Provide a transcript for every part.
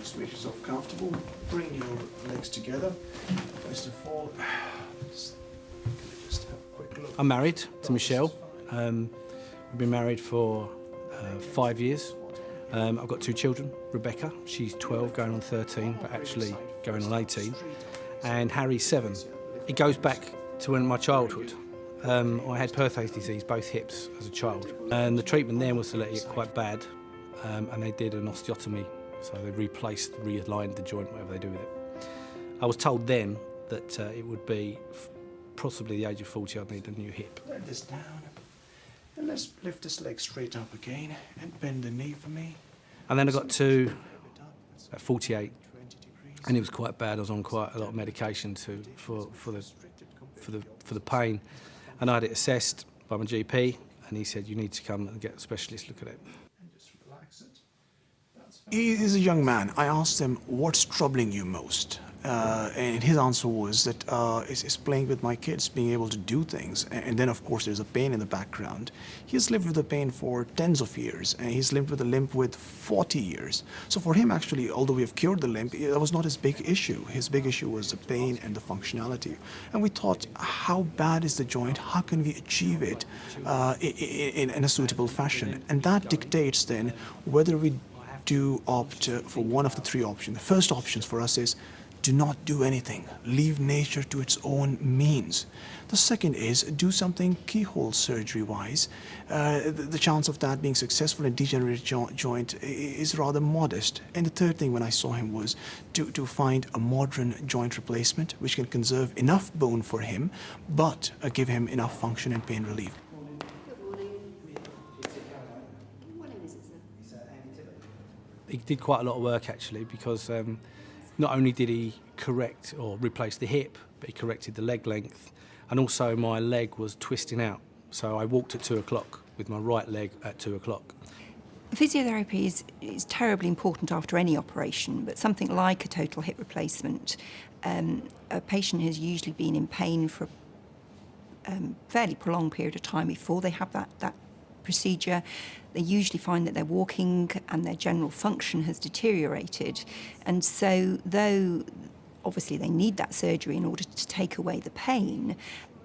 Just make yourself comfortable. Bring your legs together. First of all, just have a quick look. I'm married to Michelle. We've been married for 5 years. I've got 2 children. Rebecca, she's 12, going on 13, but actually going on 18. And Harry's 7. It goes back to when my childhood. I had Perthes disease, both hips, as a child. And the treatment then was to let it get quite bad, and they did an osteotomy. So they realigned the joint, whatever they do with it. I was told then that it would be possibly the age of 40, I'd need a new hip. Let this down. And let's lift this leg straight up again and bend the knee for me. And then I got to at 48, and it was quite bad. I was on quite a lot of medication for the pain, and I had it assessed by my GP, and he said you need to come and get a specialist look at it. He is a young man. I asked him, what's troubling you most? And his answer was that it's playing with my kids, being able to do things. And then, of course, there's a pain in the background. He's lived with the pain for tens of years, and he's lived with a limp with 40 years. So for him, actually, although we have cured the limp, that was not his big issue. His big issue was the pain and the functionality. And we thought, how bad is the joint? How can we achieve it in a suitable fashion? And that dictates then whether we do opt for one of the 3 options. The first option for us is do not do anything. Leave nature to its own means. The second is do something keyhole surgery-wise. The chance of that being successful in degenerated joint is rather modest. And the third thing when I saw him was to find a modern joint replacement which can conserve enough bone for him, but give him enough function and pain relief. He did quite a lot of work actually, because not only did he correct or replace the hip, but he corrected the leg length, and also my leg was twisting out. So I walked at 2 o'clock with my right leg at 2 o'clock. Physiotherapy is terribly important after any operation, but something like a total hip replacement, a patient has usually been in pain for a fairly prolonged period of time before they have that procedure. They usually find that their walking and their general function has deteriorated, and so though obviously they need that surgery in order to take away the pain,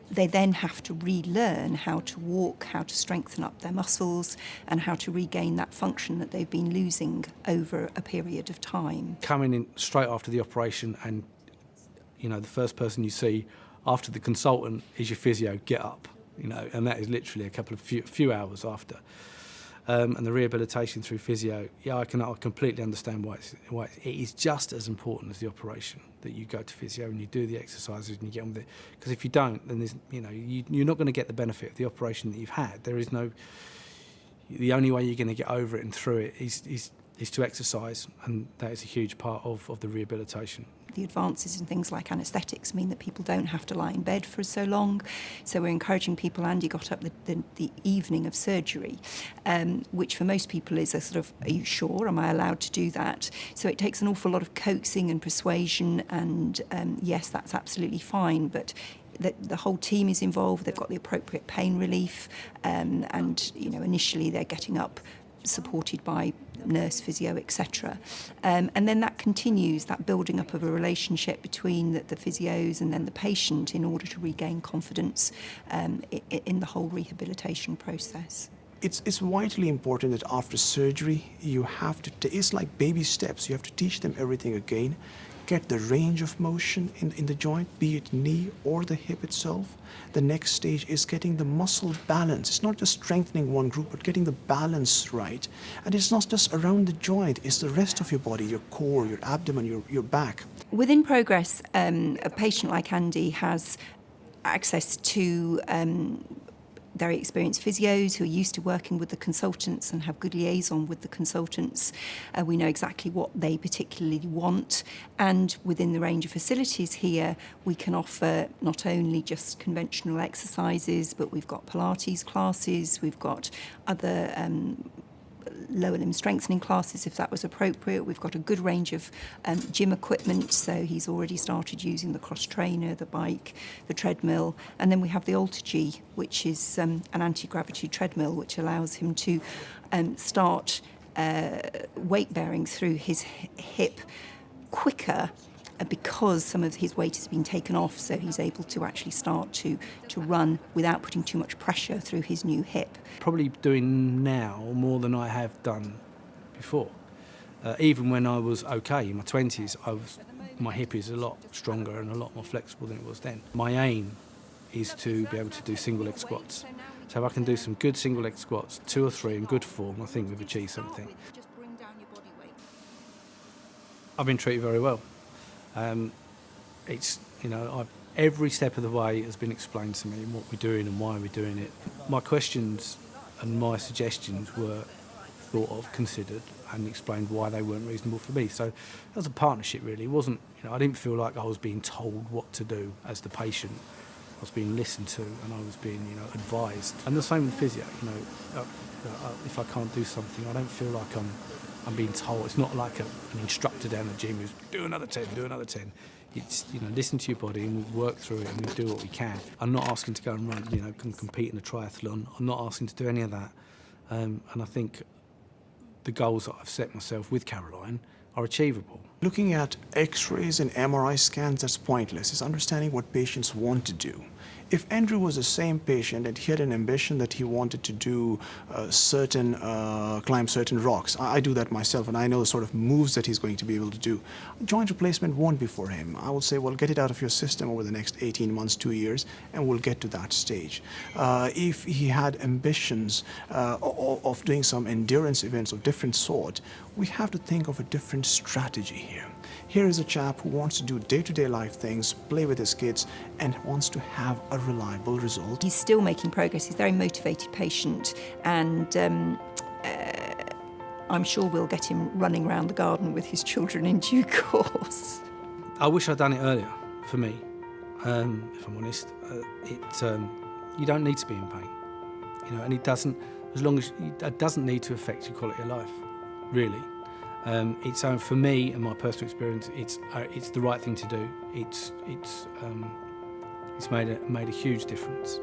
they then have to relearn how to walk, how to strengthen up their muscles, and how to regain that function that they've been losing over a period of time. Coming in straight after the operation, and you know, the first person you see after the consultant is your physio, get up. You know, and that is literally a few hours after. And the rehabilitation through physio, yeah, I completely understand why it is just as important as the operation, that you go to physio and you do the exercises and you get on with it. Because if you don't, then you're not going to get the benefit of the operation that you've had. The only way you're going to get over it and through it is to exercise, and that is a huge part of the rehabilitation. The advances in things like anaesthetics mean that people don't have to lie in bed for so long. So we're encouraging people. Andy got up the evening of surgery, which for most people is a sort of, are you sure? Am I allowed to do that? So it takes an awful lot of coaxing and persuasion, and yes, that's absolutely fine, but the whole team is involved. They've got the appropriate pain relief, and initially they're getting up supported by nurse, physio, etc. And then that continues, that building up of a relationship between the physios and then the patient in order to regain confidence in the whole rehabilitation process. It's vitally important that after surgery you have to, it's like baby steps, you have to teach them everything again, get the range of motion in the joint, be it knee or the hip itself. The next stage is getting the muscle balance. It's not just strengthening one group, but getting the balance right. And it's not just around the joint, it's the rest of your body, your core, your abdomen, your back. Within Progress, a patient like Andy has access to very experienced physios who are used to working with the consultants and have good liaison with the consultants. We know exactly what they particularly want, and within the range of facilities here we can offer not only just conventional exercises, but we've got Pilates classes, we've got other lower limb strengthening classes if that was appropriate. We've got a good range of gym equipment, so he's already started using the cross trainer, the bike, the treadmill, and then we have the AlterG, which is an anti-gravity treadmill which allows him to start weight bearing through his hip quicker because some of his weight has been taken off, so he's able to actually start to run without putting too much pressure through his new hip. Probably doing now more than I have done before. Even when I was okay in my 20s, my hip is a lot stronger and a lot more flexible than it was then. My aim is to be able to do single leg squats. So if I can do some good single leg squats, 2 or 3 in good form, I think we've achieved something. I've been treated very well. It's, every step of the way has been explained to me, what we're doing and why we're doing it. My questions and my suggestions were thought of, considered, and explained why they weren't reasonable for me. So it was a partnership, really. It wasn't, I didn't feel like I was being told what to do as the patient. I was being listened to and I was being, advised. And the same with physio. If I can't do something, I don't feel like I'm being told. It's not like an instructor down the gym who's do another 10, do another 10. It's, listen to your body and we work through it and we do what we can. I'm not asking to go and run, compete in a triathlon. I'm not asking to do any of that. And I think the goals that I've set myself with Caroline are achievable. Looking at x-rays and MRI scans, that's pointless. It's understanding what patients want to do. If Andrew was the same patient and he had an ambition that he wanted to do climb certain rocks, I do that myself and I know the sort of moves that he's going to be able to do. Joint replacement won't be for him. I will say, well, get it out of your system over the next 18 months, 2 years, and we'll get to that stage. If he had ambitions of doing some endurance events of different sort, we have to think of a different strategy here. Here is a chap who wants to do day-to-day life things, play with his kids, and wants to have a reliable result. He's still making progress. He's a very motivated patient, and I'm sure we'll get him running around the garden with his children in due course. I wish I'd done it earlier, for me, if I'm honest. You don't need to be in pain, and it doesn't, it doesn't need to affect your quality of life, really. It's for me and my personal experience, it's the right thing to do. It's made a huge difference.